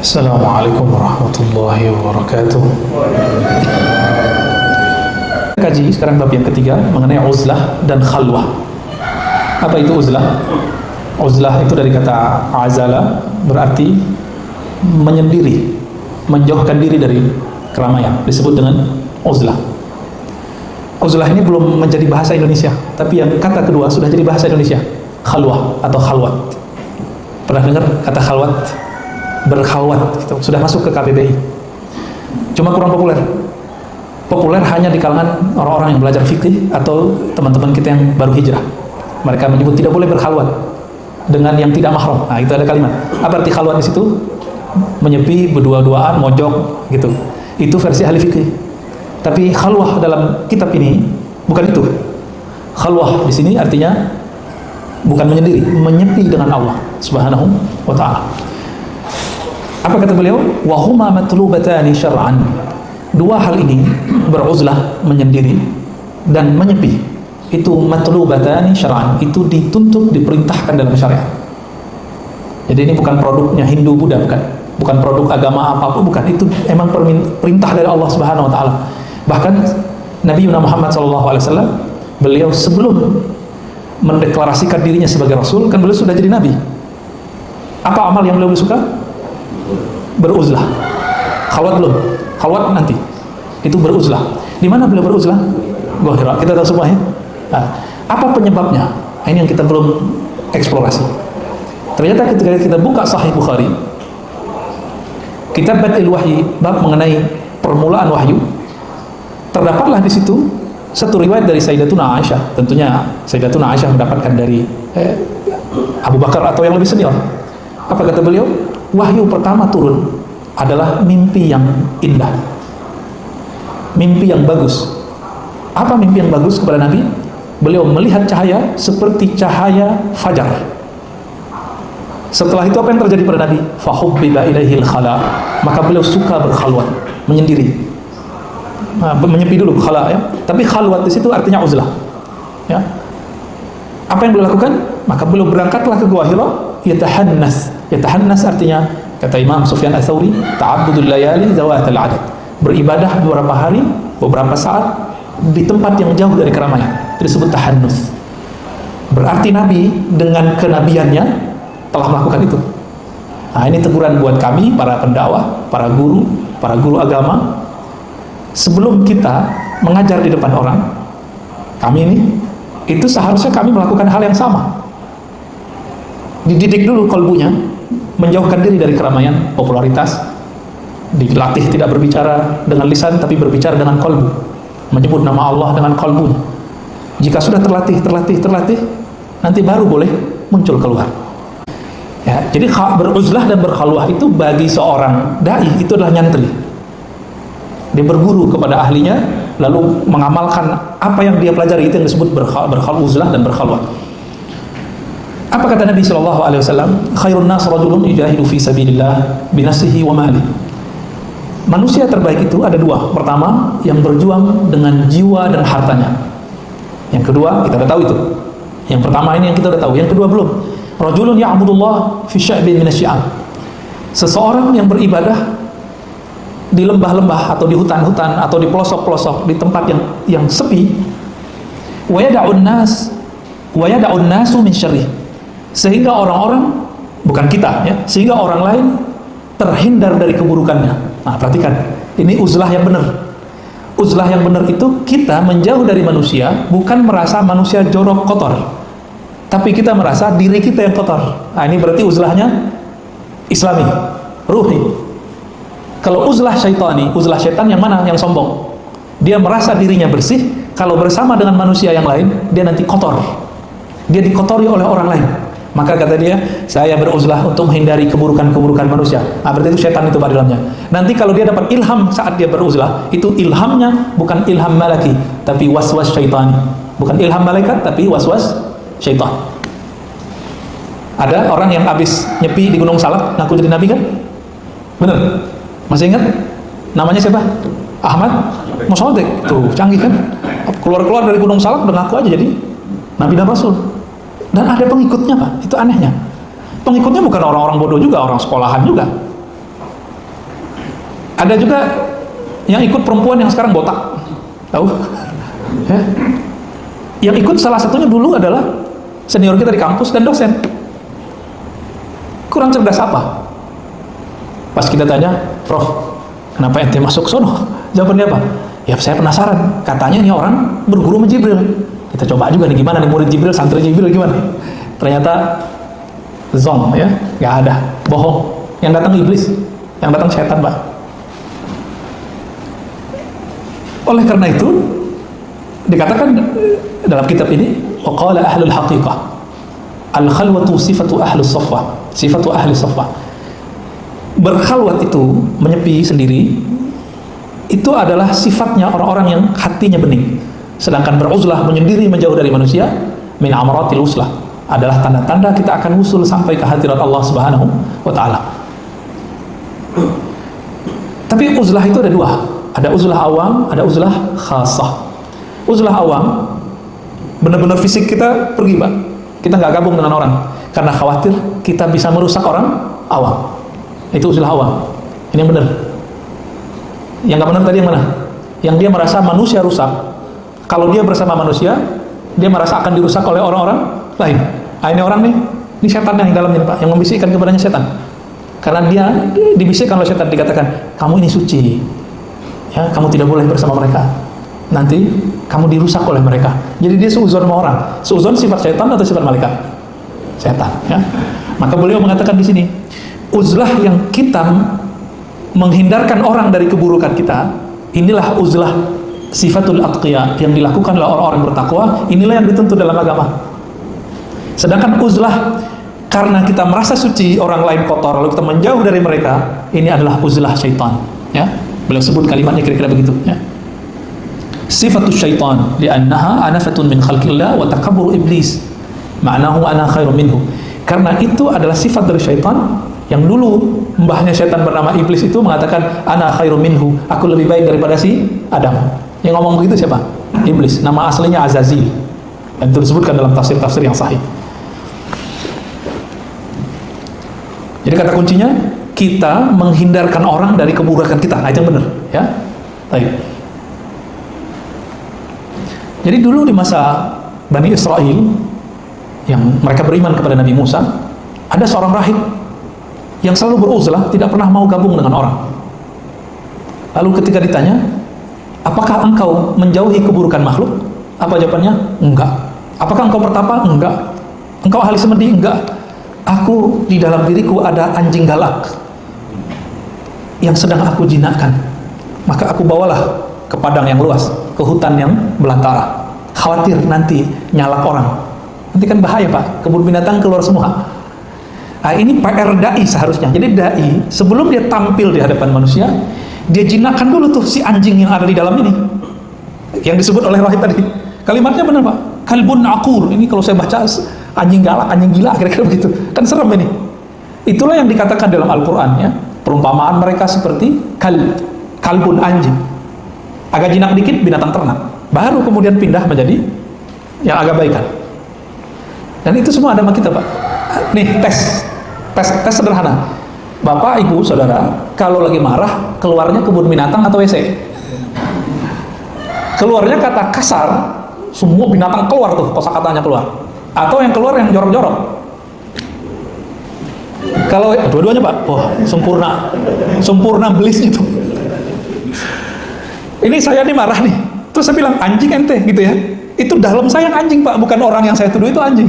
Assalamualaikum warahmatullahi wabarakatuh. Kaji sekarang bab yang ketiga mengenai uzlah dan khalwah. Apa itu uzlah? Uzlah itu dari kata azala, berarti menyendiri, menjauhkan diri dari keramaian, disebut dengan uzlah. Uzlah ini belum menjadi bahasa Indonesia, tapi yang kata kedua sudah jadi bahasa Indonesia, khalwah atau khalwat. Pernah dengar kata khalwat? Berkhalwat gitu. Sudah masuk ke KBBI, cuma kurang populer hanya di kalangan orang-orang yang belajar fikih atau teman-teman kita yang baru hijrah. Mereka menyebut tidak boleh berkhalwat dengan yang tidak mahram. Nah, itu ada kalimat. Apa arti khalwat di situ? Menyepi, berdua-duaan, mojok gitu. Itu versi ahli fikih. Tapi khalwah dalam kitab ini bukan itu. Khalwah di sini artinya bukan menyendiri, menyepi dengan Allah Subhanahu wa ta'ala. Apa kata beliau? Wahuma matlubatani syar'an. Dua hal ini, beruzlah, menyendiri, dan menyepi, itu matlubatani syar'an, itu dituntut, diperintahkan dalam syariat. Jadi ini bukan produknya Hindu Buddha, bukan produk agama apapun, bukan. Itu emang perintah dari Allah Subhanahu wa ta'ala. Bahkan Nabi Muhammad SAW, beliau sebelum mendeklarasikan dirinya sebagai Rasul, kan beliau sudah jadi Nabi. Apa amal yang beliau suka? Beruzlah. Khalwat belum? Khalwat nanti. Itu beruzlah. Di mana beliau beruzlah? Gua Hira. Kita tahu semua ya. Nah, apa penyebabnya? Ini yang kita belum eksplorasi. Ternyata ketika kita buka Sahih Bukhari, kitab Bad'il Wahyi, bab mengenai permulaan wahyu, terdapatlah di situ satu riwayat dari Sayyidatuna Aisyah. Tentunya Sayyidatuna Aisyah mendapatkan dari Abu Bakar atau yang lebih senior. Apa kata beliau? Wahyu pertama turun adalah mimpi yang indah, mimpi yang bagus. Apa mimpi yang bagus kepada Nabi? Beliau melihat cahaya seperti cahaya fajar. Setelah itu apa yang terjadi pada Nabi? Fahubbiba ilaihil khala, maka beliau suka berkhalwat, menyendiri. Menyepi dulu khala ya. Tapi khalwat di situ artinya uzlah. Ya. Apa yang beliau lakukan? Maka beliau berangkatlah ke Gua Hira, yatahannas. Yatahannas artinya, kata Imam Sufyan Ats-Tsauri, ta'abbudul layali zawatal adad. Beribadah beberapa hari, beberapa saat di tempat yang jauh dari keramaian. Itu disebut tahannus. Berarti Nabi dengan kenabiannya telah melakukan itu. Nah, ini teguran buat kami para pendakwah, para guru agama. Sebelum kita mengajar di depan orang, kami ini, itu seharusnya kami melakukan hal yang sama. Dididik dulu kalbunya, menjauhkan diri dari keramaian, popularitas, dilatih tidak berbicara dengan lisan tapi berbicara dengan kalbu, menyebut nama Allah dengan kalbunya. Jika sudah terlatih, nanti baru boleh muncul keluar. Ya, jadi beruzlah dan berkhalwah itu bagi seorang dai itu adalah nyantri. Dia berguru kepada ahlinya, lalu mengamalkan apa yang dia pelajari, itu yang disebut beruzlah dan berkhalwah. Apa kata Nabi SAW? Khairun nas rajulun yujahidu fi sabilillah binafsihi wa mali. Manusia terbaik itu ada dua. Pertama, yang berjuang dengan jiwa dan hartanya. Yang kedua, kita udah tahu itu. Yang pertama ini yang kita udah tahu. Yang kedua belum. Rajulun ya'budullah fi sya'bin minasyi'ab. Seseorang yang beribadah di lembah-lembah atau di hutan-hutan atau di pelosok-pelosok, di tempat yang sepi. Wa yada'un nasu min syarrih. Sehingga orang-orang, bukan kita ya, sehingga orang lain terhindar dari keburukannya. Nah, perhatikan, ini uzlah yang benar. Uzlah yang benar itu kita menjauh dari manusia, bukan merasa manusia jorok kotor, tapi kita merasa diri kita yang kotor. Nah, ini berarti uzlahnya islami, ruhi. Kalau uzlah syaitani, uzlah syaitan yang mana? Yang sombong. Dia merasa dirinya bersih, kalau bersama dengan manusia yang lain, dia nanti kotor. Dia dikotori oleh orang lain. Maka kata dia, saya beruzlah untuk menghindari keburukan-keburukan manusia. Nah, berarti itu syaitan itu pada dalamnya. Nanti kalau dia dapat ilham saat dia beruzlah, itu ilhamnya bukan ilham malaki, tapi waswas syaitani. Bukan ilham malaikat, tapi waswas syaitan. Ada orang yang habis nyepi di Gunung Salak, ngaku jadi nabi kan? Bener? Masih ingat? Namanya siapa? Ahmad Musodik. Tuh, canggih kan? Keluar-keluar dari Gunung Salak, udah ngaku aja jadi nabi dan rasul. Dan ada pengikutnya, Pak. Itu anehnya. Pengikutnya bukan orang-orang bodoh juga, orang sekolahan juga. Ada juga yang ikut perempuan yang sekarang botak, tahu? Ya. Yang ikut salah satunya dulu adalah senior kita di kampus dan dosen. Kurang cerdas apa? Pas kita tanya, Prof, kenapa ente masuk sono? Jawabannya apa? Ya saya penasaran, katanya nih orang berguru sama Jibril. Kita coba juga nih, gimana nih murid Jibril, santri Jibril gimana? Ternyata zong ya, nggak ada, bohong. Yang datang iblis, yang datang setan, Pak. Oleh karena itu dikatakan dalam kitab ini, waqala ahlul haqiqah al-khalwatu sifatu ahlus safwah, sifatu ahli safwah. Berkhalwat itu, menyepi sendiri, itu adalah sifatnya orang-orang yang hatinya bening. Sedangkan beruzlah, menyendiri, menjauh dari manusia, min amaratil uslah, adalah tanda-tanda kita akan usul sampai ke hadirat Allah Subhanahu wa ta'ala. Tapi uzlah itu ada dua, ada uzlah awam, ada uzlah khasah. Uzlah awam, benar-benar fisik kita pergi, Pak. Kita nggak gabung dengan orang karena khawatir kita bisa merusak orang awam. Itu uzlah awam. Ini yang benar. Yang nggak benar tadi yang mana? Yang dia merasa manusia rusak. Kalau dia bersama manusia, dia merasa akan dirusak oleh orang-orang lain. Nah, ini orang nih, ini setan yang dalamnya, Pak, yang membisikkan kepadanya setan. Karena dia dibisikkan oleh setan, dikatakan, kamu ini suci, ya, kamu tidak boleh bersama mereka. Nanti kamu dirusak oleh mereka. Jadi dia seuzon sama orang. Seuzon sifat setan atau sifat malaikat? Setan. Ya. Maka beliau mengatakan di sini, uzlah yang kita menghindarkan orang dari keburukan kita, inilah uzlah sifatul atqiya yang dilakukan oleh orang-orang bertakwa. Inilah yang dituntut dalam agama. Sedangkan uzlah karena kita merasa suci, orang lain kotor, lalu kita menjauh dari mereka, ini adalah uzlah syaitan. Ya, beliau sebut kalimatnya kira-kira begitu. Ya. Sifatul syaitan li'annaha anafatun min khalqillah wa takabbur iblis. Ma'nahu ana khairum minhu. Karena itu adalah sifat dari syaitan yang dulu mbahnya syaitan bernama iblis itu mengatakan ana khairum minhu, aku lebih baik daripada si Adam. Yang ngomong begitu siapa? Iblis. Nama aslinya Azazil. Dan itu disebutkan dalam tafsir-tafsir yang sahih. Jadi kata kuncinya, kita menghindarkan orang dari keburukan kita. Nah, itu yang benar, ya. Baik. Jadi dulu di masa Bani Israel yang mereka beriman kepada Nabi Musa, ada seorang rahib yang selalu beruzlah, tidak pernah mau gabung dengan orang. Lalu ketika ditanya, apakah engkau menjauhi keburukan makhluk? Apa jawabannya? Enggak. Apakah engkau bertapa? Enggak. Engkau ahli semedi? Enggak. Aku di dalam diriku ada anjing galak yang sedang aku jinakkan. Maka aku bawalah ke padang yang luas, ke hutan yang belantara. Khawatir nanti nyalak orang. Nanti kan bahaya, Pak. Kebun binatang keluar semua. Nah, ini PR dai seharusnya. Jadi dai sebelum dia tampil di hadapan manusia, dia jinakkan dulu tuh si anjing yang ada di dalam ini. Yang disebut oleh Rahib tadi. Kalimatnya benar, Pak. Kalbun akur. Ini kalau saya baca anjing galak, anjing gila, kira-kira begitu. Kan serem ini. Itulah yang dikatakan dalam Al-Qur'an, ya. Perumpamaan mereka seperti kalbun, anjing. Agak jinak dikit binatang ternak. Baru kemudian pindah menjadi yang agak baikan. Dan itu semua ada sama kita, Pak. Nih, tes sederhana. Bapak, Ibu, Saudara, kalau lagi marah, keluarnya kebun binatang atau WC? Keluarnya kata kasar, semua binatang keluar tuh, kosakatanya keluar. Atau yang keluar yang jorok-jorok? Kalau dua-duanya, Pak, wah, sempurna belis itu. Ini saya nih marah nih, terus saya bilang anjing ente gitu ya. Itu dalam saya yang anjing, Pak, bukan orang yang saya tuduh itu anjing.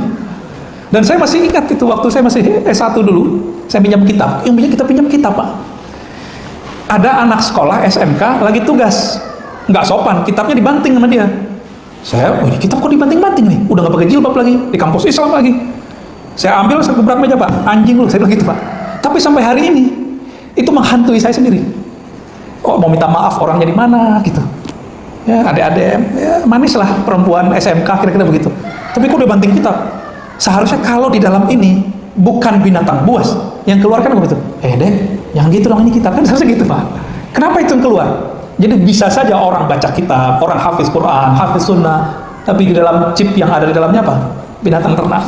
Dan saya masih ingat itu waktu saya masih S1 dulu, saya pinjam kitab. Kita pinjam kitab, Pak. Ada anak sekolah SMK lagi tugas, nggak sopan, kitabnya dibanting sama dia. Saya, oh ini kitab kok dibanting-banting nih, udah nggak pakai jilbab lagi, di kampus Islam lagi. Saya ambil, saya gebrak meja, Pak, anjing lu, saya bilang gitu, Pak. Tapi sampai hari ini itu menghantui saya sendiri. Oh, mau minta maaf orangnya di mana gitu. Ya, adik-adik, ya, manis lah perempuan SMK kira-kira begitu. Tapi kok udah banting kitab. Seharusnya kalau di dalam ini bukan binatang buas yang keluar kan begitu. Dek, jangan gitu dong, ini kitab kan seharusnya gitu, Pak. Kenapa itu yang keluar? Jadi bisa saja orang baca kitab, orang hafiz Quran, hafiz sunnah, tapi di dalam chip yang ada di dalamnya apa? Binatang ternak.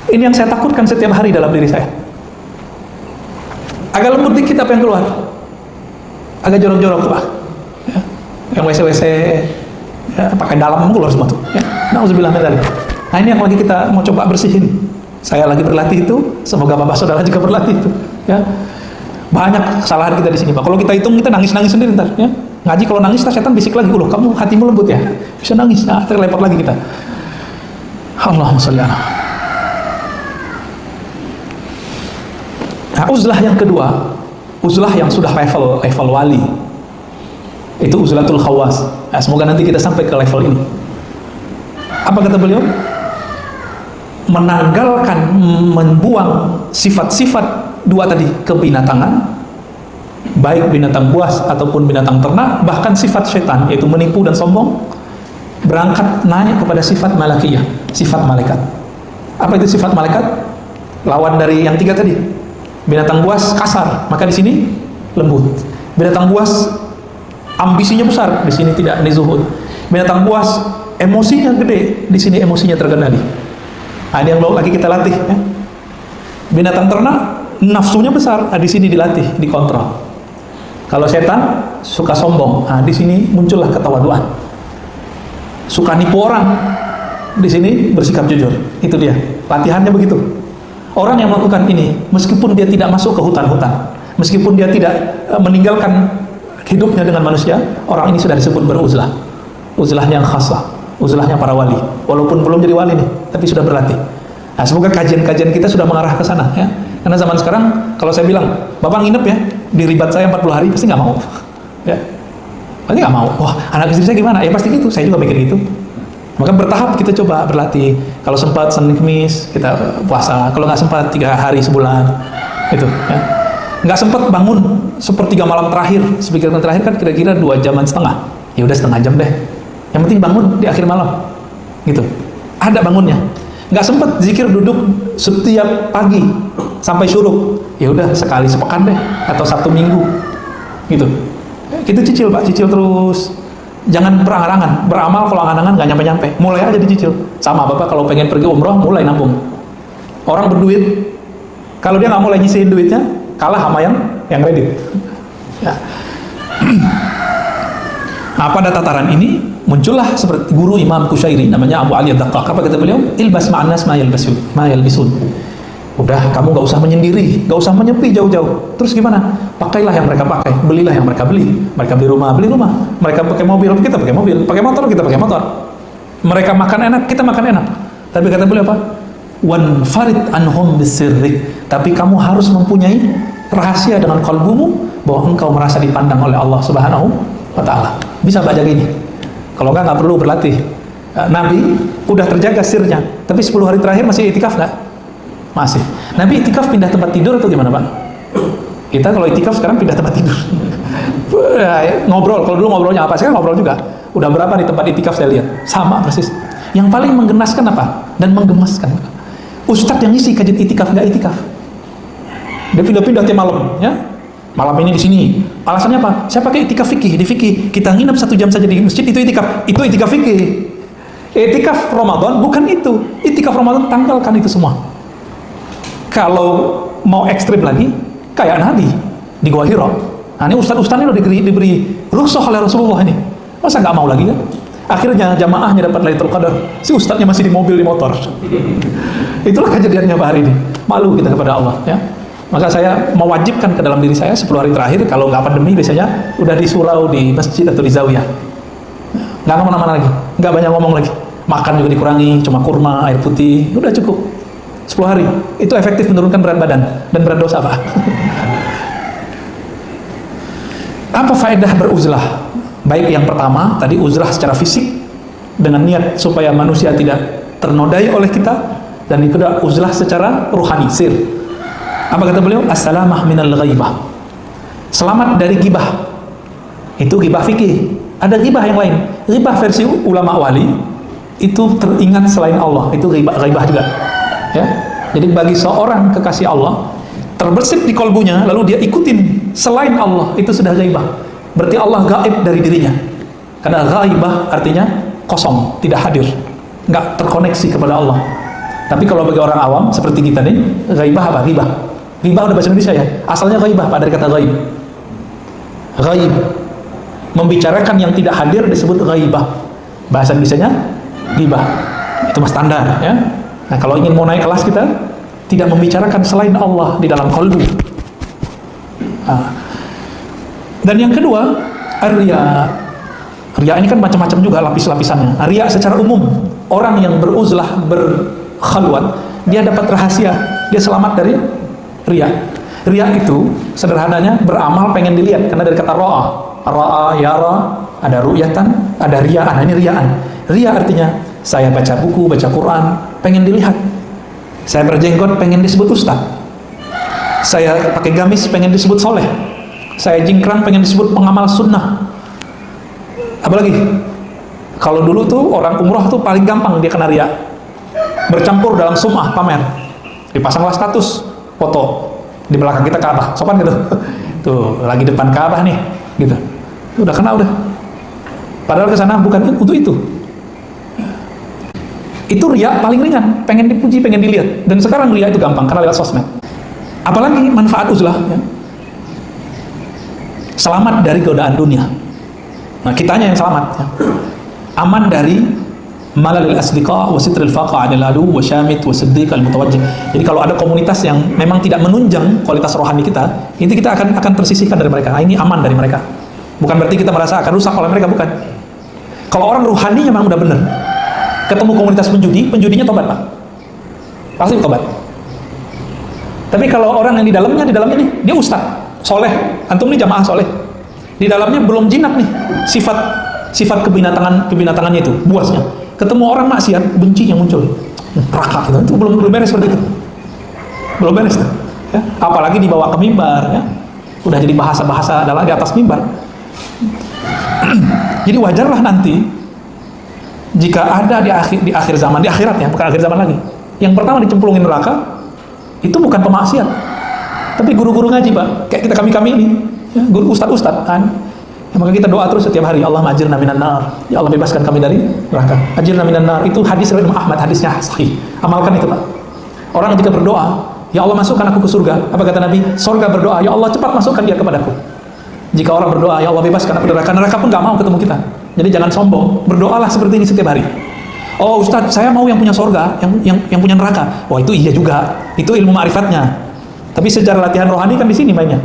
Ini yang saya takutkan setiap hari dalam diri saya. Agak lembut dikit apa yang keluar. agak jorok-jorok Pak. Ya. Yang WC ya, pakai dalam keluar semua tuh. Ya. Nauzubillah min dzalik. Nah ini yang lagi kita mau coba bersihin. Saya lagi berlatih itu, semoga Bapak Saudara juga berlatih itu. Ya. Banyak kesalahan kita di sini Pak. Kalau kita hitung kita nangis-nangis sendiri ntar. Ya. Ngaji kalau nangis setan bisik lagi, loh kamu hatimu lembut ya, bisa nangis, nah terlepot lagi kita. Allahumma sholli ala. Nah, uzlah yang kedua, uzlah yang sudah level wali, itu uzlatul khawas. Nah, semoga nanti kita sampai ke level ini. Apa kata beliau? Menanggalkan, membuang sifat-sifat dua tadi, kebinatangan, baik binatang buas ataupun binatang ternak, bahkan sifat syaitan yaitu menipu dan sombong, berangkat naik kepada sifat malakiyah, sifat malaikat. Apa itu sifat malaikat? Lawan dari yang tiga tadi. Binatang buas kasar, maka di sini lembut. Binatang buas ambisinya besar, di sini tidak, ini zuhud. Binatang buas emosinya gede, di sini emosinya terkendali. Nah, ini yang lagi kita latih ya. Binatang ternak nafsunya besar, di sini dilatih, dikontrol. Kalau setan suka sombong, nah di sini muncullah ketawaduan. Suka nipu orang, di sini bersikap jujur. Itu dia, latihannya begitu. Orang yang melakukan ini, meskipun dia tidak masuk ke hutan-hutan, meskipun dia tidak meninggalkan hidupnya dengan manusia, orang ini sudah disebut beruzlah. Uzlah yang khasah, uzlahnya para wali. Walaupun belum jadi wali nih, tapi sudah berlatih. Nah, semoga kajian-kajian kita sudah mengarah ke sana ya. Karena zaman sekarang kalau saya bilang, Bapak nginep ya di ribat saya 40 hari, pasti nggak mau. Ya. Pasti nggak mau. Wah, anak istri saya gimana? Ya pasti gitu. Saya juga mikir gitu. Maka bertahap kita coba berlatih. Kalau sempat Senin Kamis kita puasa. Kalau nggak sempat 3 hari sebulan. Itu ya. Nggak sempat bangun sepertiga malam terakhir. Sepertiga malam terakhir kan kira-kira 2 jaman setengah. Ya udah setengah jam deh. Yang penting bangun di akhir malam. Gitu. Ada bangunnya. Nggak sempat zikir duduk setiap pagi sampai syuruk, ya udah sekali sepekan deh atau 1 minggu gitu. Kita cicil Pak, cicil terus, jangan berangan-angan. Beramal kalau angan-angan nggak nyampe-nyampe, mulai aja dicicil. Sama Bapak kalau pengen pergi umroh, mulai nabung. Orang berduit, kalau dia nggak mulai nyisihin duitnya, kalah sama yang kredit ya. Nah, pada tataran ini muncullah seperti guru Imam Kusyairi namanya Abu Ali Ad-Daqqaq. Apa kata beliau? Ilbas ma'anas ma yalbisun. Udah, kamu gak usah menyendiri, gak usah menyepi jauh-jauh. Terus gimana? Pakailah yang mereka pakai, belilah yang mereka beli. Mereka beli rumah, mereka pakai mobil, kita pakai mobil, pakai motor, kita pakai motor. Mereka makan enak, kita makan enak. Tapi kata beliau apa? Wan farid anhum bisirrik. Tapi kamu harus mempunyai rahasia dengan kalbumu bahwa engkau merasa dipandang oleh Allah Subhanahu wa Ta'ala. Bisa baca gini. Kalau nggak perlu berlatih. Nabi udah terjaga sirnya, tapi 10 hari terakhir masih itikaf nggak? Masih. Nabi itikaf pindah tempat tidur atau gimana Pak? Kita kalau itikaf sekarang pindah tempat tidur. Ngobrol, kalau dulu ngobrolnya apa? Sekarang ngobrol juga. Udah berapa di tempat itikaf saya lihat? Sama persis. Yang paling menggenaskan apa? Dan menggemaskan. Ustadz yang ngisi kajian itikaf nggak itikaf. Dia pindah-pindah tiap malam, ya. Malam ini di sini. Alasannya apa? Saya pakai itikaf fikih, di fikih. Kita nginep 1 jam saja di masjid, itu itikaf. Itu itikaf fikih. Itikaf Ramadan bukan itu. Itikaf Ramadan tanggalkan itu semua. Kalau mau ekstrim lagi, kayak Nabi di Gua Hira. Nah, ini ustaz-ustaz ini udah diberi rukhsah oleh Rasulullah ini. Masa nggak mau lagi kan? Akhirnya jamaahnya dapat Lailatul Qadar. Si ustaznya masih di mobil, di motor. Itulah kejadiannya Pak hari ini. Malu kita kepada Allah, ya. Maka saya mewajibkan ke dalam diri saya 10 hari terakhir, kalau nggak pandemi biasanya udah di surau, di masjid atau di zawiyah. Nggak kemana-mana lagi, nggak banyak ngomong lagi. Makan juga dikurangi, cuma kurma, air putih, udah cukup. 10 hari, itu efektif menurunkan berat badan dan berat dosa Pak. Apa faedah beruzlah? Baik yang pertama, tadi uzlah secara fisik, dengan niat supaya manusia tidak ternodai oleh kita. Dan yang kedua, uzlah secara ruhani, sir. Apa kata beliau? As-salamah minal ghaibah. Selamat dari gibah. Itu gibah fikih. Ada gibah yang lain. Gibah versi ulama wali itu teringat selain Allah. Itu gibah juga. Ya. Jadi bagi seorang kekasih Allah terbersit di kolbunya, lalu dia ikutin selain Allah, itu sudah ghaibah. Berarti Allah gaib dari dirinya. Karena ghaibah artinya kosong, tidak hadir, nggak terkoneksi kepada Allah. Tapi kalau bagi orang awam seperti kita nih, ghaibah apa? Ghibah. Ghibah udah bahasa Indonesia ya. Asalnya ghaibah Pak, dari kata ghaib. Ghaib, membicarakan yang tidak hadir disebut ghaibah. Bahasa Indonesianya ghibah. Itu mas standar ya. Nah, kalau ingin mau naik kelas kita tidak membicarakan selain Allah di dalam qalbu. Dan yang kedua, riya. Riya ini kan macam-macam juga lapis-lapisannya. Riya secara umum, orang yang beruzlah, berkhalwat, dia dapat rahasia, dia selamat dari riya. Riya itu sederhananya beramal pengen dilihat, karena dari kata ra'a. Ra'a, yara, ada ru'yatan, ada riya'an. Nah, ini riya'an. Riya artinya saya baca buku, baca Quran, pengen dilihat. Saya berjenggot, pengen disebut ustaz. Saya pakai gamis, pengen disebut soleh. Saya jingkrang, pengen disebut pengamal sunnah. Apalagi kalau dulu tuh orang umroh tuh paling gampang dia kena riya, bercampur dalam sum'ah, pamer, dipasanglah status foto di belakang kita Ka'bah, sopan gitu. Tuh lagi depan Ka'bah nih, gitu. Udah kena udah. Padahal kesana bukan untuk itu. Itu riya paling ringan, pengen dipuji, pengen dilihat. Dan sekarang riya itu gampang karena lewat sosmed. Apalagi manfaat uzlah, ya. Selamat dari godaan dunia. Nah, kitanya yang selamat, ya. Aman dari malalil asdiqa wa sitril faqa 'anil adu wa syamit wa siddiq al mutawajjih. Jadi kalau ada komunitas yang memang tidak menunjang kualitas rohani kita, ini kita akan tersisihkan dari mereka. Nah, ini aman dari mereka. Bukan berarti kita merasa akan rusak oleh mereka, bukan. Kalau orang rohaninya memang udah benar, ketemu komunitas penjudi, penjudinya tobat, Pak. Pasti tobat. Tapi kalau orang yang di dalamnya nih, dia ustaz, soleh, antum nih jamaah soleh. Di dalamnya belum jinak nih, sifat kebinatangannya itu, buasnya. Ketemu orang maksiat, benci yang muncul. Raka gitu. Itu belum beres seperti itu. Belum beres tuh. Ya. Apalagi dibawa ke mimbar, ya. Udah jadi bahasa-bahasa adalah di atas mimbar. Jadi wajarlah nanti jika ada di akhir zaman, di akhirat ya, bukan akhir zaman lagi. Yang pertama dicemplungin neraka itu bukan pemaksiat, tapi guru-guru ngaji, Pak. Kayak kita kami ini. Ya, guru ustad kan, ya, maka kita doa terus setiap hari, Allah ajirna minan nar, ya Allah bebaskan kami dari neraka. Ajirna minan nar, itu hadis riwayat Imam Ahmad, hadisnya sahih. Amalkan itu, Pak. Orang ketika berdoa, ya Allah masukkan aku ke surga, apa kata Nabi? Surga berdoa, ya Allah cepat masukkan dia kepadaku. Jika orang berdoa, ya Allah bebaskan aku dari neraka, neraka pun gak mau ketemu kita. Jadi jangan sombong, berdoalah seperti ini setiap hari. Oh Ustaz, saya mau yang punya surga, yang punya neraka. Oh itu iya juga, itu ilmu ma'rifatnya. Tapi secara latihan rohani kan di sini mainnya.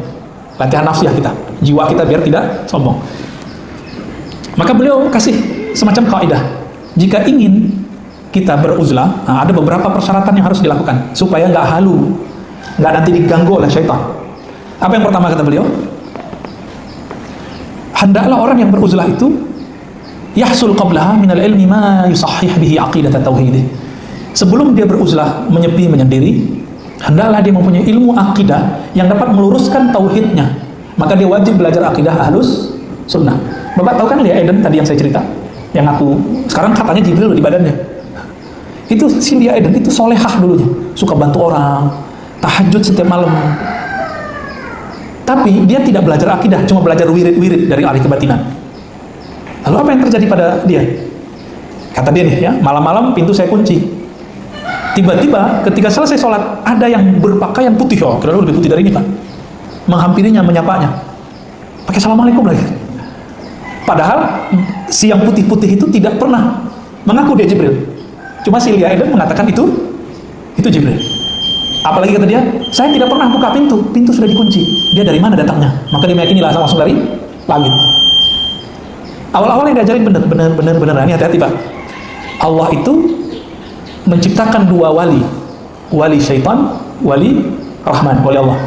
Latihan nafsiyah kita, jiwa kita biar tidak sombong. Maka beliau kasih semacam kaidah. Jika ingin kita beruzlah, nah ada beberapa persyaratan yang harus dilakukan supaya nggak halu, nggak nanti diganggu oleh syaitan. Apa yang pertama kata beliau? Hendaklah orang yang beruzlah itu yahsul qablaha minal ilmi ma yusahhih bihi aqidat tauhid. Sebelum dia beruzlah, menyepi, menyendiri, hendaklah dia mempunyai ilmu akidah yang dapat meluruskan tauhidnya. Maka dia wajib belajar akidah ahlus sunnah. Bapak tahu kan Lia Eden tadi yang saya cerita, yang aku sekarang katanya Jibril di badannya. Itu si Lia Eden itu solehah dulunya, suka bantu orang, tahajud setiap malam. Tapi dia tidak belajar akidah, cuma belajar wirid-wirid dari ahli kebatinan. Lalu apa yang terjadi pada dia? Kata dia nih ya, malam-malam pintu saya kunci. Tiba-tiba ketika selesai sholat, ada yang berpakaian putih, oh kira-kira lebih putih dari ini, Pak, menghampirinya, menyapanya, pakai assalamualaikum lagi. Padahal si yang putih-putih itu tidak pernah mengaku dia Jibril. Cuma si Lia Eden mengatakan itu Jibril. Apalagi kata dia, saya tidak pernah buka pintu sudah dikunci. Dia dari mana datangnya? Maka dia meyakini langsung dari langit. Awal-awal yang diajarin bener. Ini hati-hati, Pak. Allah itu menciptakan dua wali syaitan, wali rahman, wali Allah.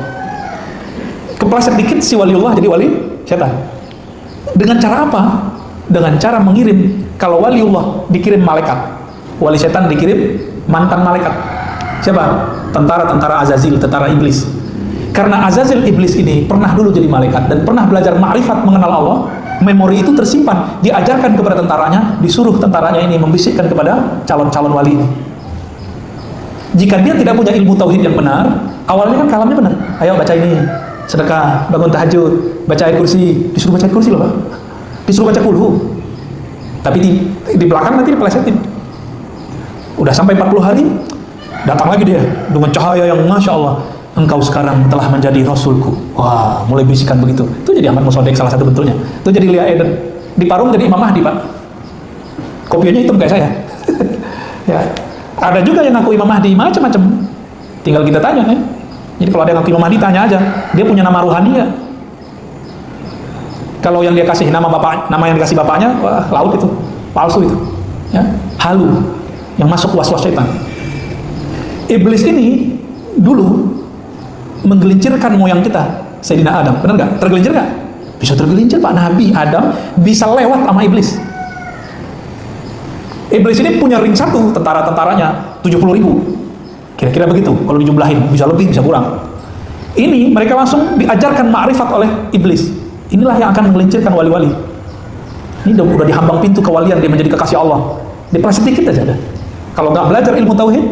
Kepleset dikit si waliullah jadi wali syaitan. Dengan cara apa? Dengan cara mengirim. Kalau waliullah dikirim malaikat, wali syaitan dikirim mantan malaikat. Siapa? Tentara Azazil, tentara iblis. Karena Azazil iblis ini pernah dulu jadi malaikat dan pernah belajar ma'rifat mengenal Allah, memori itu tersimpan, diajarkan kepada tentaranya, disuruh tentaranya ini membisikkan kepada calon-calon wali ini. Jika dia tidak punya ilmu tauhid yang benar, awalnya kan kalamnya benar. Ayo baca ini, sedekah, bangun tahajud, baca ayat kursi, disuruh baca ayat kursi loh, Pak. Disuruh baca kulhu. Tapi di belakang nanti dipelesetin. Udah sampai 40 hari, datang lagi dia dengan cahaya yang Masya Allah. engkau sekarang telah menjadi rasulku. Wah, mulai bisikan begitu. Itu jadi Ahmad Mosodek salah satu bentuknya. Itu jadi Lia Eden. Di Parung jadi Imam Mahdi, Pak. Kopiahnya hitam kayak saya. Ya. Ada juga yang ngaku Imam Mahdi, macam-macam. Tinggal kita tanya, ya. Jadi kalau ada yang ngaku Imam Mahdi, tanya aja. Dia punya nama ruhani ya? Kalau yang dia kasih nama yang dikasih bapaknya, wah, laut itu, palsu itu. Ya, halu, yang masuk was-was setan. Iblis ini dulu menggelincirkan moyang kita, Sayyidina Adam. Benar nggak? Tergelincir nggak? Bisa tergelincir, Pak. Nabi Adam bisa lewat sama iblis. Iblis ini punya ring satu, tentara-tentaranya 70.000. Kira-kira begitu. Kalau dijumlahin, bisa lebih, bisa kurang. Ini mereka langsung diajarkan ma'rifat oleh iblis. Inilah yang akan menggelincirkan wali-wali. Ini udah dihambang pintu kewalian, dia menjadi kekasih Allah. Diperas sedikit aja. Kalau nggak belajar ilmu tauhid,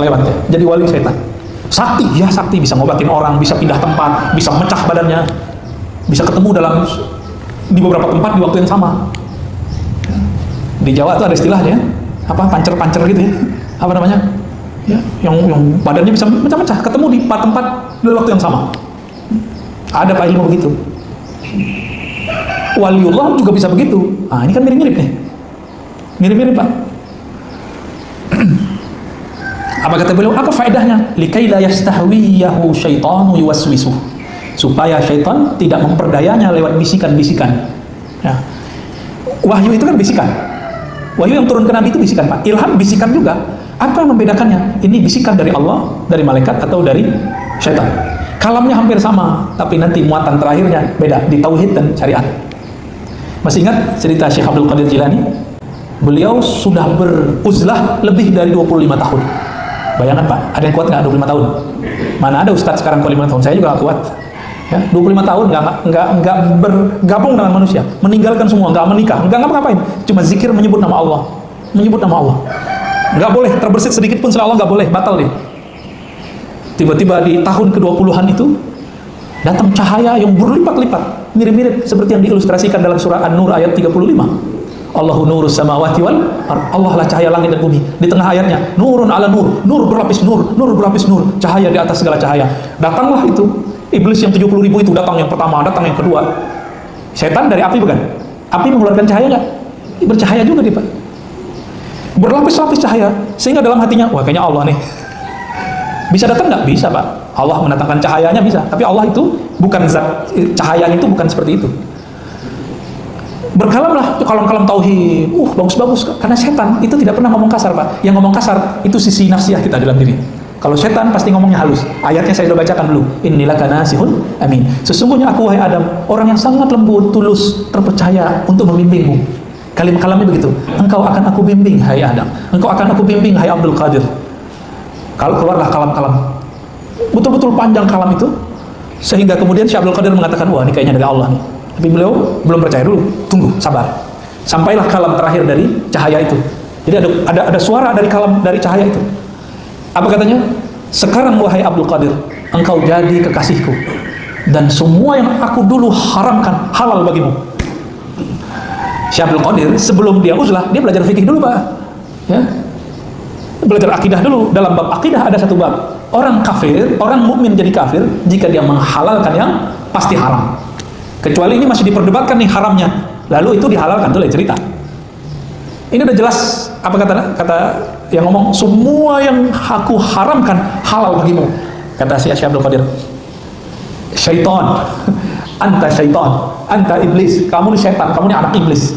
lewat ya. Jadi wali setan. Sakti, ya sakti, bisa ngobatin orang, bisa pindah tempat, bisa mecah badannya, bisa ketemu di beberapa tempat di waktu yang sama. Di Jawa itu ada istilahnya, apa, pancer-pancer gitu ya, apa namanya, ya, yang badannya bisa mecah-mecah, ketemu di tempat di waktu yang sama. Ada Pak ilmu begitu. Waliullah juga bisa begitu. Ini kan mirip-mirip nih, mirip-mirip Pak. Apa kata beliau? Apa faedahnya? Likai la yastahwiyahu syaitanu yuwaswisu, supaya syaitan tidak memperdayanya lewat bisikan-bisikan. Ya. Wahyu itu kan bisikan. Wahyu yang turun ke Nabi itu bisikan, Pak. Ilham bisikan juga. Apa yang membedakannya? Ini bisikan dari Allah, dari malaikat, atau dari syaitan? Kalamnya hampir sama, tapi nanti muatan terakhirnya beda di tauhid dan syariat. Masih ingat cerita Syekh Abdul Qadir Jilani? Beliau sudah beruzlah lebih dari 25 tahun. Bayangkan Pak, ada yang kuat nggak 25 tahun? Mana ada ustadz sekarang 25 tahun? Saya juga nggak kuat. Ya, 25 tahun nggak bergabung dengan manusia, meninggalkan semua, nggak menikah, nggak ngapa-ngapain, cuma zikir, menyebut nama Allah, menyebut nama Allah. Nggak boleh terbersit sedikit pun selalu, nggak boleh, batal deh. Tiba-tiba di tahun ke-20-an itu datang cahaya yang berlipat-lipat, mirip-mirip seperti yang diilustrasikan dalam surah An-Nur ayat 35. Allahu nurus samawati wal ard. Allah lah cahaya langit dan bumi. Di tengah ayatnya, nurun ala nur, nur berlapis nur, nur berlapis nur, cahaya di atas segala cahaya. Datanglah itu iblis yang 70.000 itu, datang yang pertama, datang yang kedua. Setan dari api bukan? Api mengeluarkan cahaya nggak? Bercahaya juga dia Pak. Berlapis-lapis cahaya, sehingga dalam hatinya, wah kayaknya Allah nih. Bisa datang nggak? Bisa Pak. Allah mendatangkan cahayanya bisa, tapi Allah itu bukan zat, cahaya itu bukan seperti itu. Berkalamlah kalam-kalam tauhid, bagus-bagus, karena setan itu tidak pernah ngomong kasar Pak. Yang ngomong kasar itu sisi nafsiyah kita dalam diri. Kalau setan pasti ngomongnya halus. Ayatnya saya sudah bacakan dulu. Innilaka nasihun amin. Sesungguhnya aku, wahai Adam, orang yang sangat lembut, tulus, terpercaya untuk membimbingmu. Kalim-kalamnya begitu. Engkau akan aku bimbing, hai Adam. Engkau akan aku bimbing, hai Abdul Qadir. Kalau keluarlah kalam-kalam, betul-betul panjang kalam itu, sehingga kemudian Syekh Abdul Qadir mengatakan, wah ini kayaknya dari Allah nih. Tapi beliau belum percaya dulu, tunggu, sabar. Sampailah kalam terakhir dari cahaya itu. Jadi ada suara dari kalam, dari cahaya itu. Apa katanya? Sekarang wahai Abdul Qadir, engkau jadi kekasihku, dan semua yang aku dulu haramkan halal bagimu. Syekh Abdul Qadir sebelum dia uzlah, dia belajar fikih dulu Pak. Ya. Belajar akidah dulu. Dalam bab akidah ada satu bab. Orang kafir, orang mukmin jadi kafir jika dia menghalalkan yang pasti haram. Kecuali ini masih diperdebatkan nih haramnya, lalu itu dihalalkan, itu lain cerita. Ini udah jelas apa kata yang ngomong, semua yang aku haramkan halal bagimu. Kata Syekh Abdul Qadir, syaitan, anta syaitan, anta iblis, kamu ini syaitan, kamu ini anak iblis.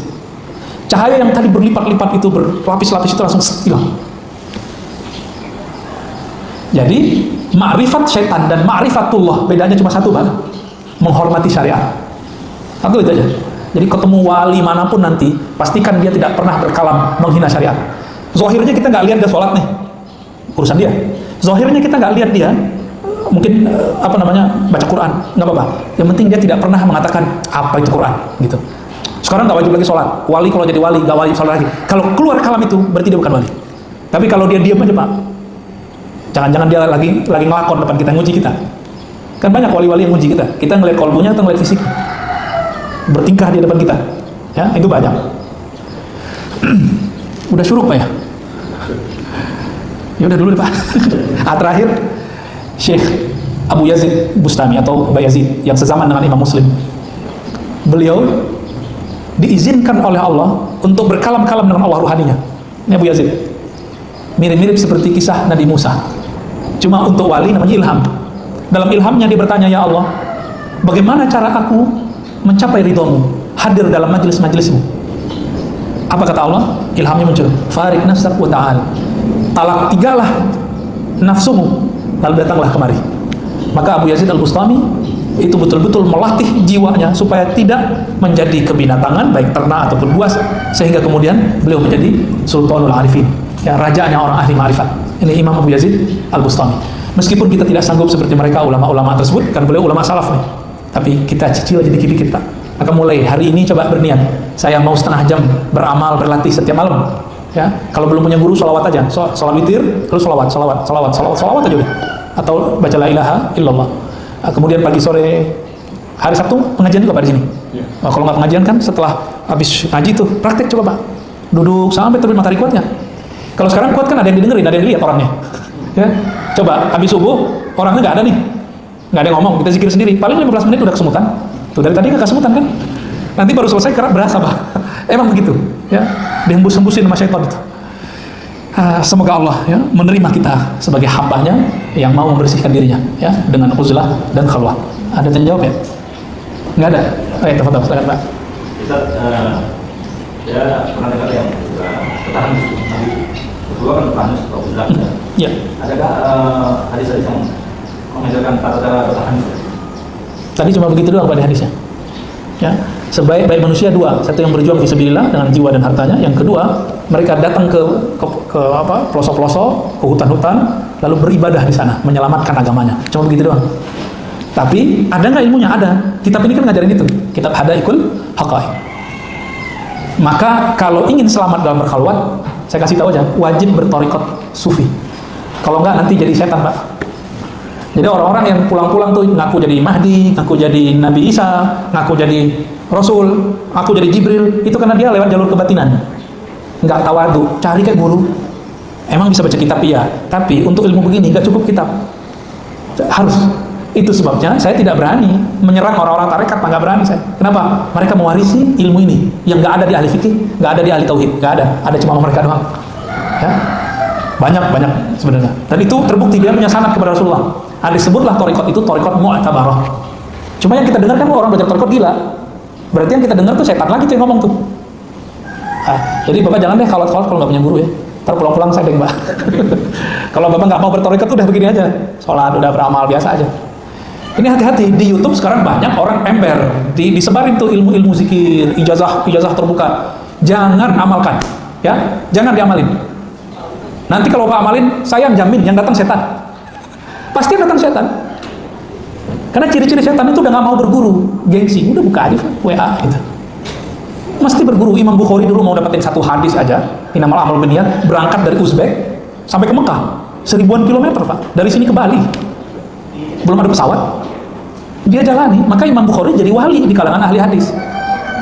Cahaya yang tadi berlipat-lipat itu, berlapis-lapis itu langsung hilang. Jadi ma'rifat syaitan dan ma'rifatullah bedanya cuma satu Pak, menghormati syariat. Satu itu aja. Jadi ketemu wali manapun nanti, pastikan dia tidak pernah berkalam menghina syariat. Zahirnya kita nggak lihat dia sholat nih, urusan dia. Zahirnya kita nggak lihat dia, mungkin baca Quran, nggak apa-apa. Yang penting dia tidak pernah mengatakan apa itu Quran, gitu. Sekarang nggak wajib lagi sholat. Wali kalau jadi wali nggak wajib sholat lagi. Kalau keluar kalam itu berarti dia bukan wali. Tapi kalau dia diam aja Pak, jangan-jangan dia lagi ngelakon depan kita, nguji kita. Kan banyak wali-wali yang nguji kita. Kita ngeliat kolbunya atau ngeliat fisik, bertingkah di depan kita, ya itu banyak. Udah syuruk Pak ya? Ya udah dulu deh Pak. Terakhir, Syekh Abu Yazid Bustami atau Bayazid yang sezaman dengan Imam Muslim. Beliau diizinkan oleh Allah untuk berkalam-kalam dengan Allah ruhaninya. Ini Abu Yazid. Mirip-mirip seperti kisah Nabi Musa. Cuma untuk wali namanya ilham. Dalam ilhamnya dia bertanya, ya Allah, bagaimana cara aku mencapai ridhomu, hadir dalam majelis-majelismu? Apa kata Allah? Ilhamnya muncul. Farik nafsak wa ta'al. Talak tigalah nafsumu, lalu datanglah kemari. Maka Abu Yazid Al-Bustami itu betul-betul melatih jiwanya supaya tidak menjadi kebinatangan, baik ternak ataupun buas, sehingga kemudian beliau menjadi Sultanul Arifin, ya, rajanya orang ahli ma'rifat. Ini Imam Abu Yazid Al-Bustami. Meskipun kita tidak sanggup seperti mereka ulama-ulama tersebut, kan beliau ulama salaf nih, tapi kita cicil aja dikit-dikit Pak. Maka mulai hari ini coba berniat, saya mau setengah jam beramal, berlatih setiap malam. Ya, kalau belum punya guru, sholawat aja, sholat witir, terus sholawat aja udah. Atau baca la ilaha illallah. Kemudian pagi sore hari Sabtu pengajian juga Pak di sini. Nah, kalau nggak pengajian kan setelah habis ngaji tuh praktek coba Pak. Duduk sampai terbit matahari kuatnya. Kalau sekarang kuat kan ada yang didengerin, ada yang dilihat orangnya. Ya, coba habis subuh orangnya nggak ada nih, nggak ada yang ngomong, kita zikir sendiri. Paling 15 menit udah kesemutan. Tuh dari tadi nggak kesemutan kan? Nanti baru selesai kerap berasa Pak. Emang begitu. Ya, dihembus-hembusin sama syaitan itu. Semoga Allah ya menerima kita sebagai hambanya yang mau membersihkan dirinya ya dengan uzlah dan khalwah. Ada yang jawab ya? Nggak ada? Tafadhol, silakan Pak. Ustaz, ya pernah dengar yang ketahan Nabi berdua kan bertahan atau uzlah. Ya. Adakah hadis-hadis yang mengajarkan tata cara bertahan? Tadi cuma begitu doang pada hadisnya. Ya, sebaik-baik manusia dua, satu yang berjuang fisabilillah dengan jiwa dan hartanya, yang kedua mereka datang ke pelosok-pelosok, ke hutan-hutan, lalu beribadah di sana, menyelamatkan agamanya. Cuma begitu doang. Tapi ada nggak ilmunya? Ada. Kitab ini kan ngajarin itu. Kitab Hadaikul Haqaiq. Maka kalau ingin selamat dalam berkhalwat, saya kasih tahu aja, wajib bertorikot sufi. Kalau nggak nanti jadi setan Pak. Jadi orang-orang yang pulang-pulang tuh ngaku jadi Mahdi, ngaku jadi Nabi Isa, ngaku jadi Rasul, ngaku jadi Jibril, itu karena dia lewat jalur kebatinan. Nggak tawadu, cari kayak guru. Emang bisa baca kitab ya, tapi untuk ilmu begini nggak cukup kitab. Harus. Itu sebabnya saya tidak berani menyerang orang-orang tarekat, nggak berani saya. Kenapa? Mereka mewarisi ilmu ini yang nggak ada di ahli fikih, nggak ada di ahli tauhid, nggak ada. Ada cuma mereka doang. Ya? Banyak sebenarnya. Dan itu terbukti dia punya sanad kepada Rasulullah. Disebutlah torikot itu torikot mu'tabarah. Cuma yang kita dengar kan orang belajar torikot gila. Berarti yang kita dengar tuh setan lagi tuh yang ngomong tuh. Jadi Bapak jangan deh kalau nggak punya guru ya. Ntar pulang-pulang saya deh Mbak. Kalau Bapak nggak mau bertorikot udah begini aja. Sholat udah beramal biasa aja. Ini hati-hati, di YouTube sekarang banyak orang ember, disebarin tuh ilmu-ilmu zikir, ijazah terbuka. Jangan amalkan, ya, jangan diamalin. Nanti kalau Bapak amalin, saya yang jamin yang datang setan. Pasti yang datang setan. Karena ciri-ciri setan itu udah nggak mau berguru, gengsi, udah buka aja WA gitu. Mesti berguru. Imam Bukhari dulu mau dapetin satu hadis aja, Inamal Amal Binniyat, berangkat dari Uzbek sampai ke Mekah, 1000-an kilometer Pak, dari sini ke Bali. Belum ada pesawat, dia jalani. Maka Imam Bukhari jadi wali di kalangan ahli hadis.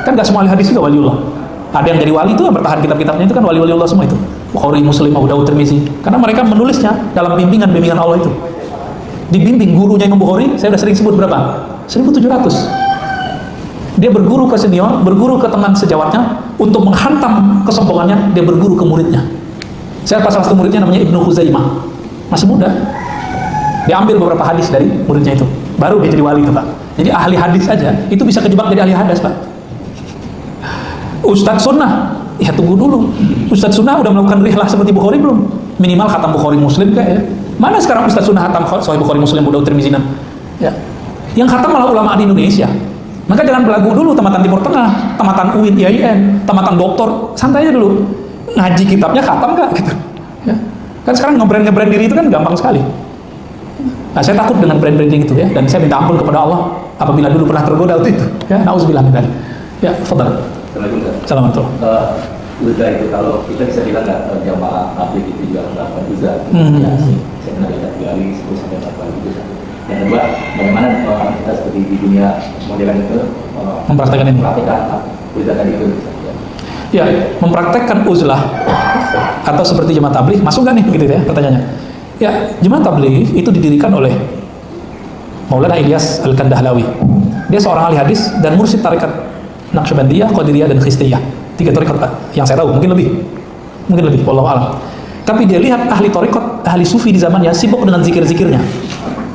Kan gak semua ahli hadis juga waliullah. Ada yang jadi wali itu yang bertahan kitab-kitabnya itu kan wali-waliullah semua itu. Bukhari, Muslim, Abu Dawud, Tirmizi. Karena mereka menulisnya dalam bimbingan Allah itu. Dibimbing gurunya Imam Bukhari, saya udah sering sebut berapa? 1700. Dia berguru ke senior, berguru ke teman sejawatnya untuk menghantam kesombongannya. Dia berguru ke muridnya. Saya pas salah satu muridnya namanya Ibnu Khuzaimah, masih muda. Dia ambil beberapa hadis dari muridnya itu, baru dia jadi wali itu Pak. Jadi ahli hadis aja itu bisa kejebak jadi ahli hadis Pak. Ustadz sunnah, ya tunggu dulu. Ustadz sunnah udah melakukan rihlah seperti Bukhari belum? Minimal khatam Bukhari Muslim kayak ya. Mana sekarang Ustadz sunnah khatam Sahih Bukhari Muslim, Abu Dawud, Tirmizi ya. Yang khatam malah ulama di Indonesia. Maka jangan belagu dulu tamatan Timur Tengah, tamatan UIN, IAIN, tamatan doktor, santai aja dulu. Ngaji kitabnya khatam nggak gitu. Ya. Kan sekarang ngebrand diri itu kan gampang sekali. Nah, saya takut dengan brand-branding itu ya, dan saya minta ampun kepada Allah apabila dulu pernah tergoda itu. Ya, nauzubillah min dzalik. Ya, fadhal. Assalamualaikum. Uzlah itu kalau kita bisa bilang nggak jamaah tabligh itu juga melakukan uzlah. Ya, saya pernah lihat 3 hari 10 sampai 4 kali gitu. Yang kedua, bagaimana kita seperti di dunia modern itu mempraktekkan uzlah tadi itu. Ya, mempraktekkan uzlah atau seperti jemaah tabligh masuk nggak nih begitu ya pertanyaannya? Ya, Jemaah Tabligh itu didirikan oleh Maulana Ilyas Al-Kandahlawi. Dia seorang ahli hadis dan mursyid tarekat Naqsyabandiyah, Qadiriyah, dan Khistiyah. 3 tarekat yang saya tahu, mungkin lebih, wallahu a'lam. Tapi dia lihat ahli tarekat, ahli sufi di zamannya sibuk dengan zikir-zikirnya,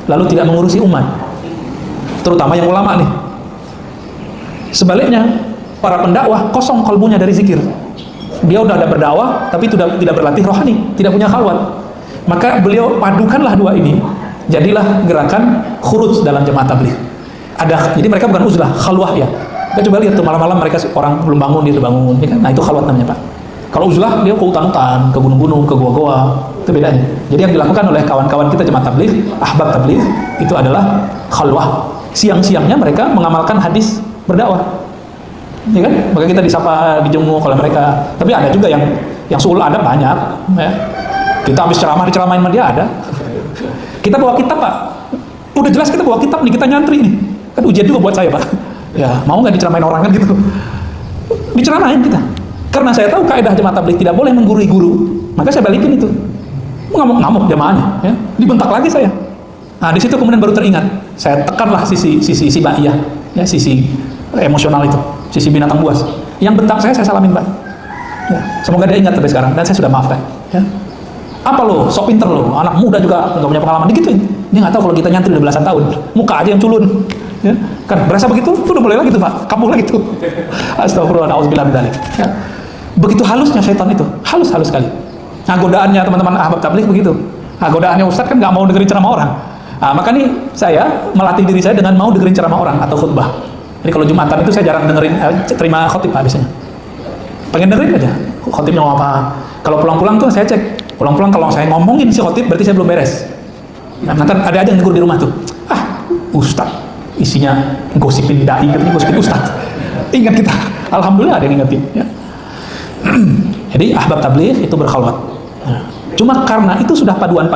lalu tidak mengurusi umat, terutama yang ulama nih. Sebaliknya, para pendakwah kosong kalbunya dari zikir. Dia udah ada berdakwah, tapi tidak berlatih rohani, tidak punya khalwat. Maka beliau padukanlah dua ini, jadilah gerakan khuruj dalam Jemaah Tabligh. Jadi mereka bukan uzlah, khalwah ya. Kita coba lihat tuh malam-malam mereka orang belum bangun, dia udah bangun, ya kan? Nah itu khalwat namanya Pak. Kalau uzlah dia ke hutan-hutan, ke gunung-gunung, ke gua-gua, itu bedanya. Jadi yang dilakukan oleh kawan-kawan kita Jemaah Tabligh, ahbab tabligh, itu adalah khalwah. Siang-siangnya mereka mengamalkan hadis berdakwah, ya kan? Maka kita disapa, dijenguk oleh mereka. Tapi ada juga yang suul adab banyak, ya. Kita habis ceramah diceramain sama dia ada. Kita bawa kitab Pak, udah jelas kita bawa kitab nih, kita nyantri nih, kan ujian juga buat saya Pak. Ya mau nggak diceramain orang kan gitu, diceramain kita. Karena saya tahu kaidah Jemaah Tabligh tidak boleh menggurui guru, maka saya balikin itu. Ngamuk jamaahnya, ya. Dibentak lagi saya. Nah di situ kemudian baru teringat, saya tekanlah sisi baiyah, ya, sisi emosional itu, sisi binatang buas. Yang bentak saya salamin Pak. Ya, semoga dia ingat sampai sekarang, dan saya sudah maafkan. Ya. Apa lo, sok pinter lo, anak muda juga nggak punya pengalaman, digituin. Dia nggak tahu kalau kita nyantri udah belasan tahun, muka aja yang culun, ya. Kan berasa begitu, tuh udah boleh lagi tuh Pak, kambuh lagi tuh. Astagfirullah, na'udzubillah min dzalik. Ya. Begitu halusnya syaitan itu, halus sekali. Nah godaannya teman-teman ahbab tabligh begitu. Nah godaannya Ustadz kan nggak mau dengerin ceramah orang. Nah maka nih saya melatih diri saya dengan mau dengerin ceramah orang atau khutbah. Jadi kalau Jumatan itu saya jarang dengerin, terima khotib Pak biasanya. Pengen dengerin aja, khotibnya ngomong apa. Kalau pulang-pulang tuh saya cek. Pulang-pulang kalau saya ngomongin si khotib berarti saya belum beres. Nah, nanti ada aja yang negur di rumah tuh. Ustadz isinya gosipin dai, katanya gosipin Ustadz. Ingat kita, alhamdulillah ada yang ingetin. Ya. Jadi ahbab tabligh itu berkhalwat. Nah, cuma karena itu sudah paduan,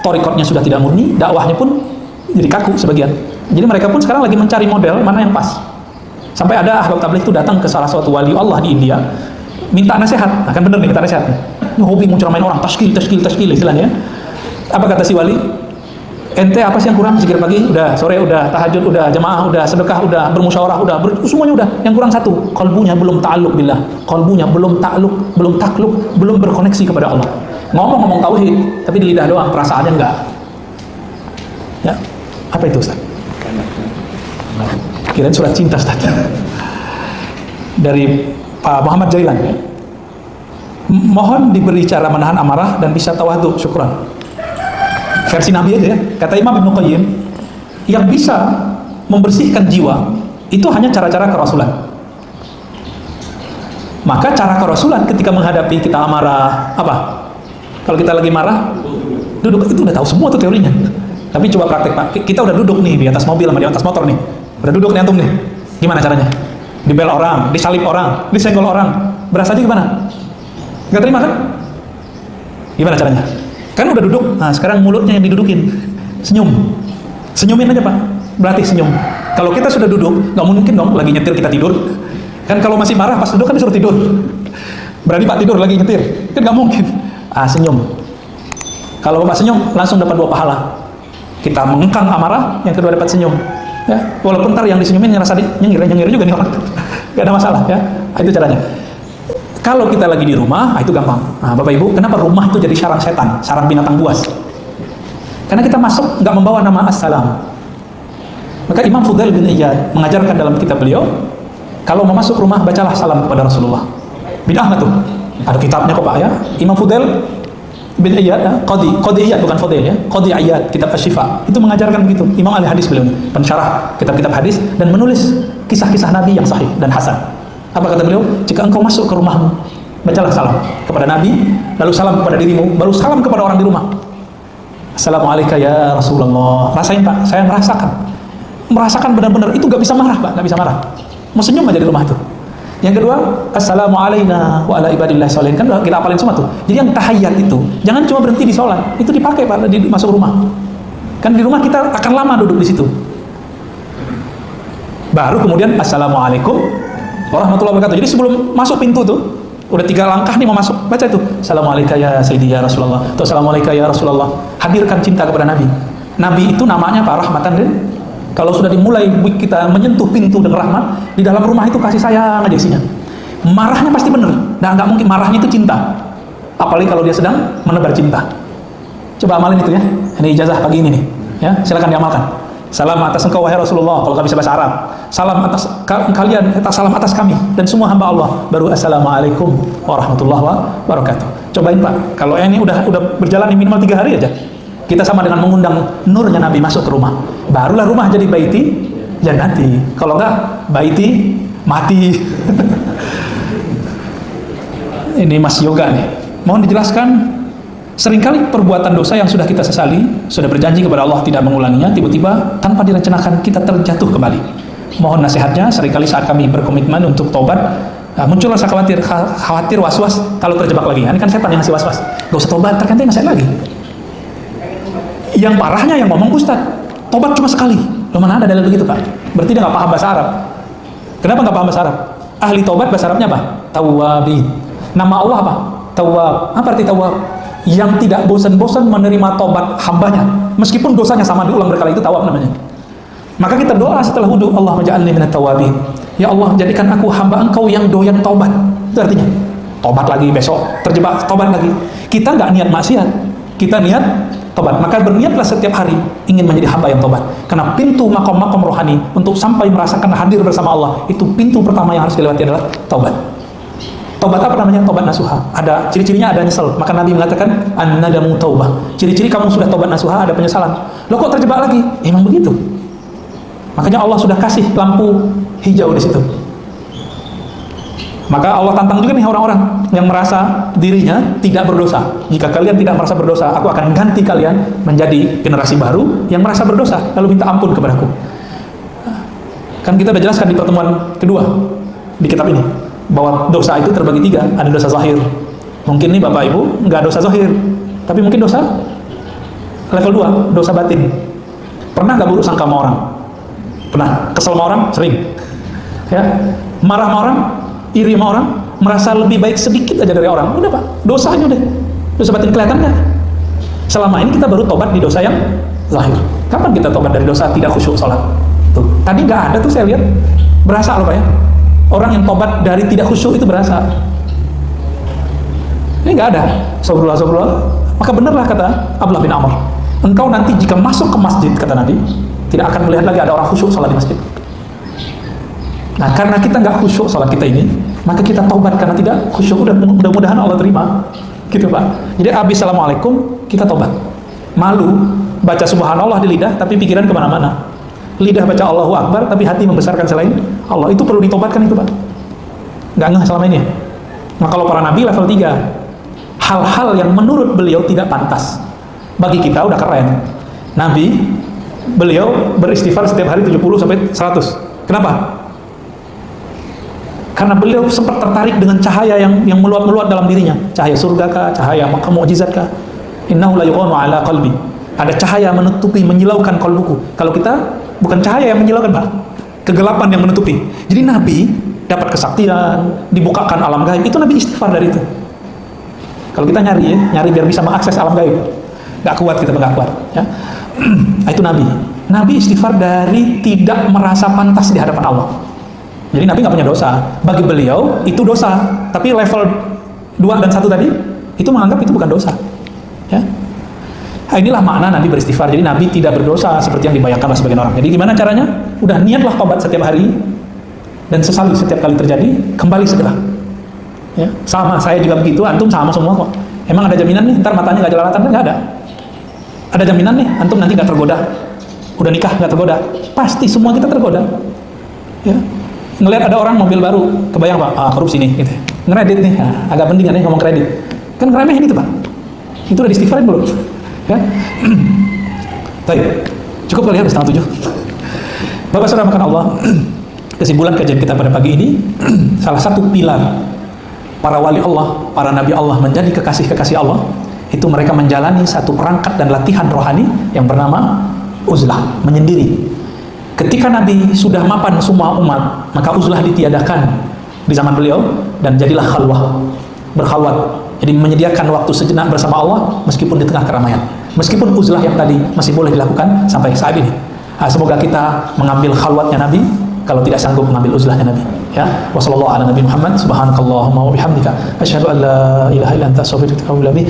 torikotnya sudah tidak murni, dakwahnya pun jadi kaku sebagian. Jadi mereka pun sekarang lagi mencari model mana yang pas. Sampai ada ahbab tabligh itu datang ke salah satu wali Allah di India, minta nasihat. Nah kan bener nih minta nasihat. Ini hobi mau ceramain orang, tashkil istilahnya. Apa kata si wali? Ente apa sih yang kurang? Zikir pagi udah, sore udah, tahajud udah, jamaah udah, sedekah udah, bermusyawarah udah, semuanya udah. Yang kurang satu, qalbunya belum ta'alluq billah. Qalbunya belum takluk, belum berkoneksi kepada Allah. Ngomong tauhid, tapi di lidah doang, perasaannya enggak. Ya, apa itu Ustaz? Kirain surat cinta Ustaz. Dari Pak Muhammad Jailan. Mohon diberi cara menahan amarah dan bisa tawadhu, syukran. Versi Nabi aja ya. Kata Imam Ibnu Qayyim, yang bisa membersihkan jiwa itu hanya cara-cara kerasulan. Maka cara kerasulan ketika menghadapi kita amarah, apa? Kalau kita lagi marah, duduk, itu udah tahu semua tuh teorinya. Tapi coba praktek Pak. Kita udah duduk nih di atas mobil sama di atas motor nih. Udah duduk nih antum nih. Gimana caranya? Dibel orang, disalip orang, disenggol orang. Berasa aja gimana? Gak terima kan? Gimana caranya? Kan udah duduk, nah sekarang mulutnya yang didudukin. Senyumin aja Pak, berarti senyum. Kalau kita sudah duduk, gak mungkin dong lagi nyetir kita tidur. Kan kalau masih marah pas duduk kan disuruh tidur. Berani Pak tidur lagi nyetir, kan gak mungkin. Senyum. Kalau Bapak senyum, langsung dapat 2 pahala. Kita mengengkang amarah, yang kedua dapat senyum. Ya, walaupun ntar yang disenyumin ngerasa nyengir juga nih orang. Gak ada masalah ya, itu caranya. Kalau kita lagi di rumah, itu gampang. Nah, Bapak Ibu, kenapa rumah itu jadi sarang setan, sarang binatang buas? Karena kita masuk nggak membawa nama assalam. Maka Imam Fudail bin Iyad mengajarkan dalam kitab beliau, kalau mau masuk rumah bacalah salam kepada Rasulullah. Bid'ah nggak tuh? Ada kitabnya kok Pak ya. Imam Fudail bin Iyad, Qadi Iyad bukan Fudail ya. Qadi Iyad, kitab Asy-Syifa itu mengajarkan begitu. Imam ahli hadis beliau, pensyarah kitab-kitab hadis dan menulis kisah-kisah Nabi yang sahih dan hasan. Apa kata beliau? Jika engkau masuk ke rumahmu, bacalah salam kepada Nabi, lalu salam kepada dirimu, baru salam kepada orang di rumah. Assalamualaikum ya Rasulullah. Rasain Pak, saya merasakan benar-benar itu gak bisa marah Pak, gak bisa marah. Mau senyum aja di rumah itu. Yang kedua, Assalamualaikum wa ala ibadillah sholihin. Kan kita apalin semua tuh. Jadi yang tahiyat itu, jangan cuma berhenti di sholat, itu dipakai Pak di masuk rumah. Kan di rumah kita akan lama duduk di situ. Baru kemudian Assalamualaikum warahmatullahi wabarakatuh. Jadi sebelum masuk pintu tuh, Udah 3 langkah nih mau masuk, baca itu. Assalamualaikum ya Sayyidi ya Rasulullah. Atau Assalamualaikum ya Rasulullah. Hadirkan cinta kepada Nabi. Nabi itu namanya Pak Rahmatan deh. Kalau sudah dimulai kita menyentuh pintu dengan rahmat, di dalam rumah itu kasih sayang aja isinya. Marahnya pasti bener. Nah, nggak mungkin marahnya itu cinta. Apalagi kalau dia sedang menebar cinta. Coba amalin itu ya. Ini ijazah pagi ini nih. Ya, silakan diamalkan. Salam atas engkau wahai Rasulullah, kalau nggak bisa bahasa Arab. Salam atas kalian, salam atas kami dan semua hamba Allah. Baru assalamualaikum warahmatullahi wabarakatuh. Cobain Pak. Kalau ini udah berjalan minimal 3 hari aja. Kita sama dengan mengundang nurnya Nabi masuk ke rumah. Barulah rumah jadi baiti jannati. Kalau enggak baiti mati. Ini Mas Yoga nih. Mohon dijelaskan. Seringkali perbuatan dosa yang sudah kita sesali, sudah berjanji kepada Allah tidak mengulanginya, tiba-tiba tanpa direncanakan kita terjatuh kembali. Mohon nasihatnya. Seringkali saat kami berkomitmen untuk tobat, muncul rasa khawatir was-was kalau terjebak lagi. Ini kan setan yang ngasih was-was. Gak usah tobat, ternyata ngasih lagi. Yang parahnya yang ngomong Ustaz, tobat cuma sekali. Loh, mana ada dalil begitu Pak? Berarti dia nggak paham bahasa Arab. Kenapa nggak paham bahasa Arab? Ahli tobat bahasa Arabnya apa? Tawwabin. Nama Allah apa? Tawwab. Apa arti tawwab? Yang tidak bosan-bosan menerima tobat hambanya, meskipun dosanya sama diulang berkali, itu tawab namanya. Maka kita doa setelah wudhu, Allah maj'alni minat tawabin. Ya Allah, jadikan aku hamba engkau yang doyan tobat. Itu artinya tobat lagi, besok terjebak tobat lagi. Kita nggak niat maksiat, kita niat tobat. Maka berniatlah setiap hari ingin menjadi hamba yang tobat. Karena pintu makom-makom rohani untuk sampai merasakan hadir bersama Allah, itu pintu pertama yang harus dilewati adalah tobat. Tobat apa namanya? Tobat nasuha. Ada ciri-cirinya, ada nyesel. Maka Nabi mengatakan an-nadamu taubah. Ciri-ciri kamu sudah tobat nasuha, ada penyesalan. Loh, kok terjebak lagi? Emang begitu. Makanya Allah sudah kasih lampu hijau di situ. Maka Allah tantang juga nih orang-orang yang merasa dirinya tidak berdosa. Jika kalian tidak merasa berdosa, aku akan ganti kalian menjadi generasi baru yang merasa berdosa, lalu minta ampun kepadaku. Kan kita udah jelaskan di pertemuan kedua di kitab ini, bahwa dosa itu terbagi 3. Ada dosa zahir. Mungkin nih Bapak Ibu nggak dosa zahir, tapi mungkin dosa level 2, dosa batin. Pernah nggak buruk sangka sama orang? Pernah. Kesel sama orang? Sering. Ya. Marah sama orang? Iri sama orang? Merasa lebih baik sedikit aja dari orang? Udah Pak, dosanya udah. Dosa batin kelihatan nggak? Selama ini kita baru tobat di dosa yang zahir. Kapan kita tobat dari dosa tidak khusyuk sholat? Tuh. Tadi nggak ada tuh, saya lihat. Berasa loh Pak ya. Orang yang tobat dari tidak khusyuk itu berasa. Ini nggak ada. Sobrullah. Maka benarlah kata Abdullah bin Amr, engkau nanti jika masuk ke masjid, kata Nabi, tidak akan melihat lagi ada orang khusyuk sholat di masjid. Nah, karena kita nggak khusyuk sholat kita ini, maka kita tobat karena tidak khusyuk. Mudah-mudahan Allah terima. Gitu Pak. Jadi habis assalamualaikum, kita tobat. Malu baca subhanallah di lidah, tapi pikiran kemana-mana. Lidah baca Allahu Akbar, tapi hati membesarkan selain Allah. Itu perlu ditobatkan itu Pak. Nggak ngeh selama ini. Nah, kalau para nabi level 3, hal-hal yang menurut beliau tidak pantas, bagi kita udah keren. Nabi, beliau beristighfar setiap hari 70 sampai 100. Kenapa? Karena beliau sempat tertarik dengan cahaya yang meluap-meluap dalam dirinya. Cahaya surga kah? Cahaya mukjizat kah? Innahu la yughanu ala qalbi. Ada cahaya menutupi, menyilaukan kalbuku. Kalau kita bukan cahaya yang menyilaukan Pak, kegelapan yang menutupi. Jadi Nabi dapat kesaktian, dibukakan alam gaib. Itu Nabi istighfar dari itu. Kalau kita nyari biar bisa mengakses alam gaib, nggak kuat kita, nggak kuat. Ya. Itu Nabi. Nabi istighfar dari tidak merasa pantas di hadapan Allah. Jadi Nabi nggak punya dosa. Bagi beliau itu dosa. Tapi level 2 dan 1 tadi itu menganggap itu bukan dosa. Ya. Nah, inilah makna Nabi beristighfar. Jadi Nabi tidak berdosa seperti yang dibayangkan oleh sebagian orang. Jadi gimana caranya? Udah niatlah tobat setiap hari dan sesali setiap kali terjadi, kembali segera. Ya, sama saya juga begitu, antum sama semua kok. Emang ada jaminan nih ntar matanya nggak jelalatan? Nggak ada. Ada jaminan nih antum nanti nggak tergoda? Udah nikah nggak tergoda? Pasti semua kita tergoda. Ya. Ngelihat ada orang mobil baru, kebayang Pak, korupsi nih, gitu. Ngeredit nih, agak penting nih ngomong kredit. Kan ngeremehin itu Pak. Itu udah diistighfarin belum? Ya. Baik. Cukup kali ya, 6:30. Bapak Saudara makan Allah. Kesimpulan kajian kita pada pagi ini, salah satu pilar para wali Allah, para nabi Allah menjadi kekasih-kekasih Allah, itu mereka menjalani satu perangkat dan latihan rohani yang bernama uzlah, menyendiri. Ketika Nabi sudah mapan semua umat, maka uzlah ditiadakan di zaman beliau dan jadilah khalwah. berkhalwat. Jadi menyediakan waktu sejenak bersama Allah meskipun di tengah keramaian. Meskipun uzlah yang tadi masih boleh dilakukan sampai saat ini. Semoga kita mengambil khalwatnya Nabi kalau tidak sanggup mengambil uzlahnya Nabi. Ya, wassallallahu ala nabi Muhammad, subhanakallahumma wa bihamdika, asyhadu an la ilaha illa anta, astaghfiruka wa atubu ilaik.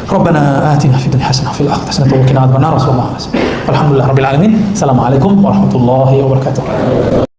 Rabbana atina fid dunya hasanah wa fil akhirati hasanah wa qina adzabannar. Alhamdulillah rabbil alamin. Assalamualaikum warahmatullahi wabarakatuh.